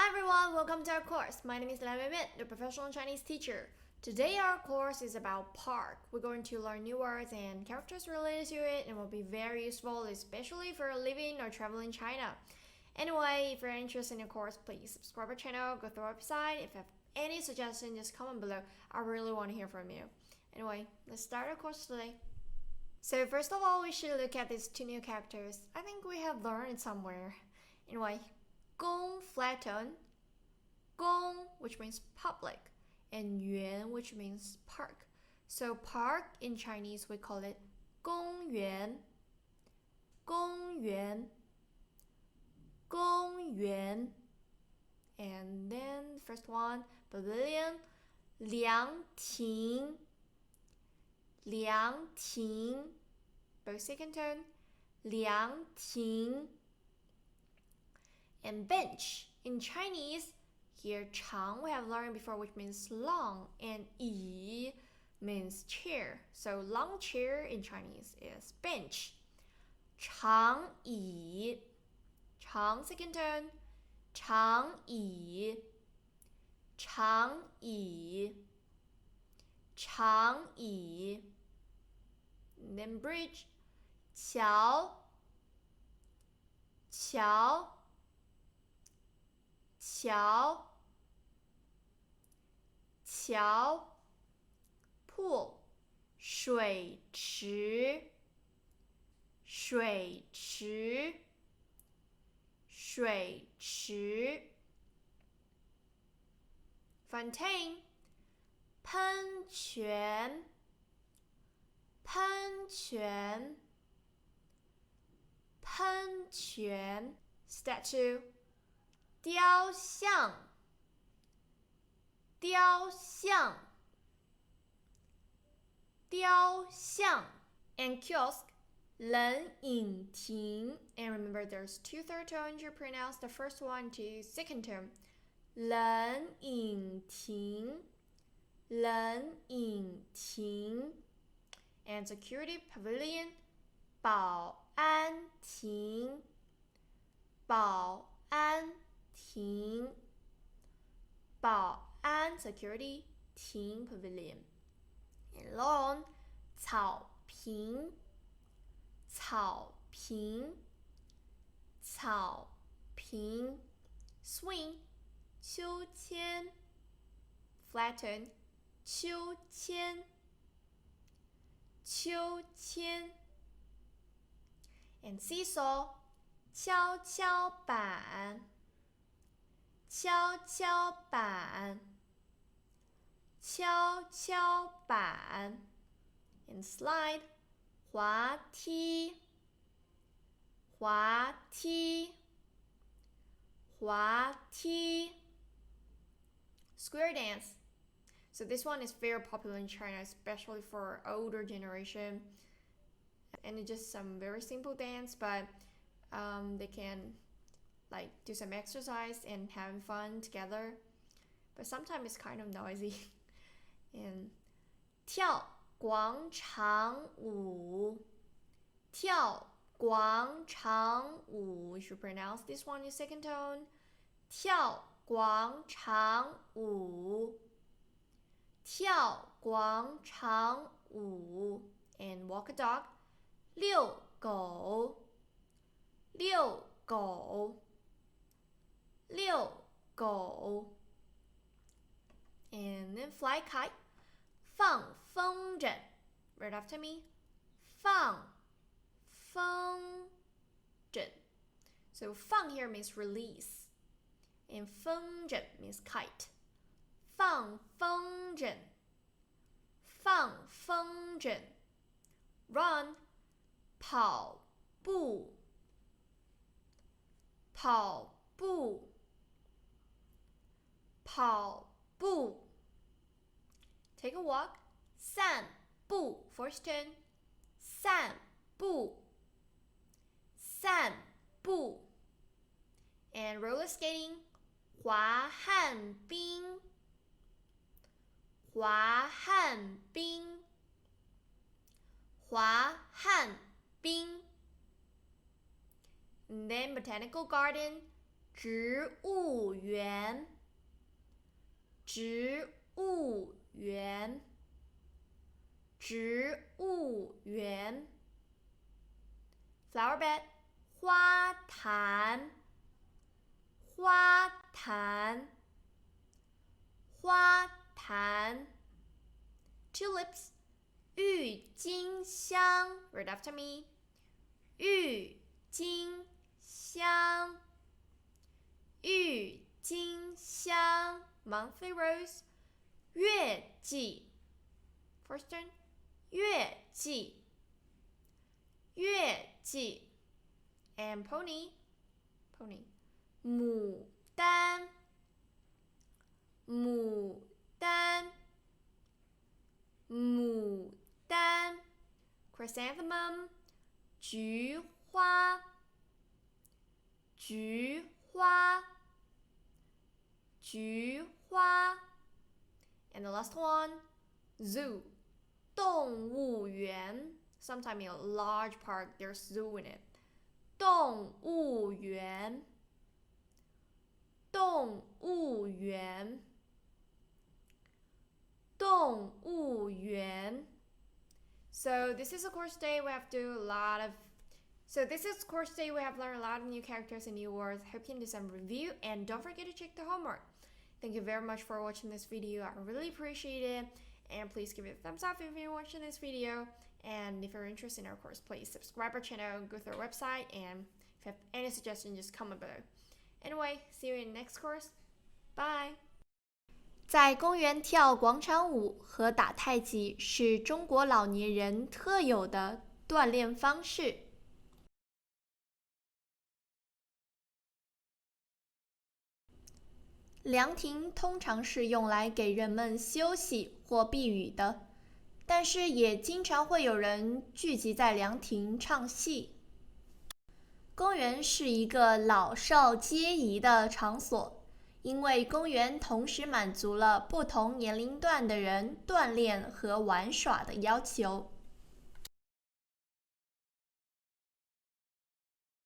Hi everyone, welcome to our course. My name is Lan Weimin, the professional Chinese teacher. Today our course is about park. We're going to learn new words and characters related to it and will be very useful, especially if you're living or traveling China. Anyway, if you're interested in the course, please subscribe our channel, go through our website. If you have any suggestions, just comment below. I really want to hear from you. Anyway, let's start our course today. So first of all, we should look at these two new characters. I think we have learned somewhere. Anyway, gong flatten, gong which means public, and yuan which means park. So park in Chinese we call it 公园, 公园, 公园. And then first one, pavilion, 凉亭, 凉亭. Both second tone, 凉亭. And bench in Chinese, here 长 we have learned before, which means long, and 椅 means chair. So long chair in Chinese is bench. 长椅, 长 second tone, 长椅, 长椅, 长椅. And then bridge, 桥, 桥, 桥, 桥. Pool, 水池, 水池, 水池. Fontaine, 喷泉, 喷泉, 喷泉. Statue, 雕像, 雕像, 雕像. And kiosk, 冷饮亭. And remember there's two third tones you pronounce the first one to second tone. 冷饮亭, 冷饮亭. And security pavilion, 保安亭, 保安亭, 保安 security, 亭 pavilion. And lawn, 草坪, 草坪, 草坪. Swing, 秋千, flatten, 秋千, 秋千. And seesaw, 跷跷板, 跷跷板, 跷跷板. And slide, 滑梯, 滑梯, 滑梯. Square dance. So this one is very popular in China, especially for older generation. And it's just some very simple dance, but they can like do some exercise and having fun together. But sometimes it's kind of noisy. And 跳广场舞, 跳广场舞. We should pronounce this one in second tone. 跳广场舞, 跳广场舞. And walk a dog, 遛狗, 遛狗, 遛狗. And then fly kite, 放风筝. Right after me, 放风筝. So 放 here means release, and 风筝 means kite. 放风筝, 放风筝. Run, 跑步, 跑步, 跑步. Take a walk, 散步 first turn, 散步, 散步. And roller skating, 滑旱冰, 滑旱冰, 滑旱冰. And then Botanical Garden, 植物园，植物园，植物园。Flower bed, 花坛，花坛，花坛。Tulips, 郁金香 Read after me. 郁金香，郁金香。Monthly rose, 月季 First turn, 月季，月季。And pony, pony, 牡丹，牡丹，牡丹。Chrysanthemum, 菊花，菊花，菊花。And the last one, zoo, 动物园。Sometimes in a large park there's zoo in it. 动物园，动物园，动物园。So this is a course day we have to a lot of this is course day we have learned a lot of new characters and new words. Hope you can do some review and don't forget to check the homework. Thank you very much for watching this video. I really appreciate it. And please give it a thumbs up if you're watching this video. And if you're interested in our course, please subscribe our channel, go through our website, and if you have any suggestions, just comment below. Anyway, see you in the next course. Bye! 在公园跳广场舞和打太极是中国老年人特有的锻炼方式。凉亭通常是用来给人们休息或避雨的，但是也经常会有人聚集在凉亭唱戏。公园是一个老少皆宜的场所，因为公园同时满足了不同年龄段的人锻炼和玩耍的要求。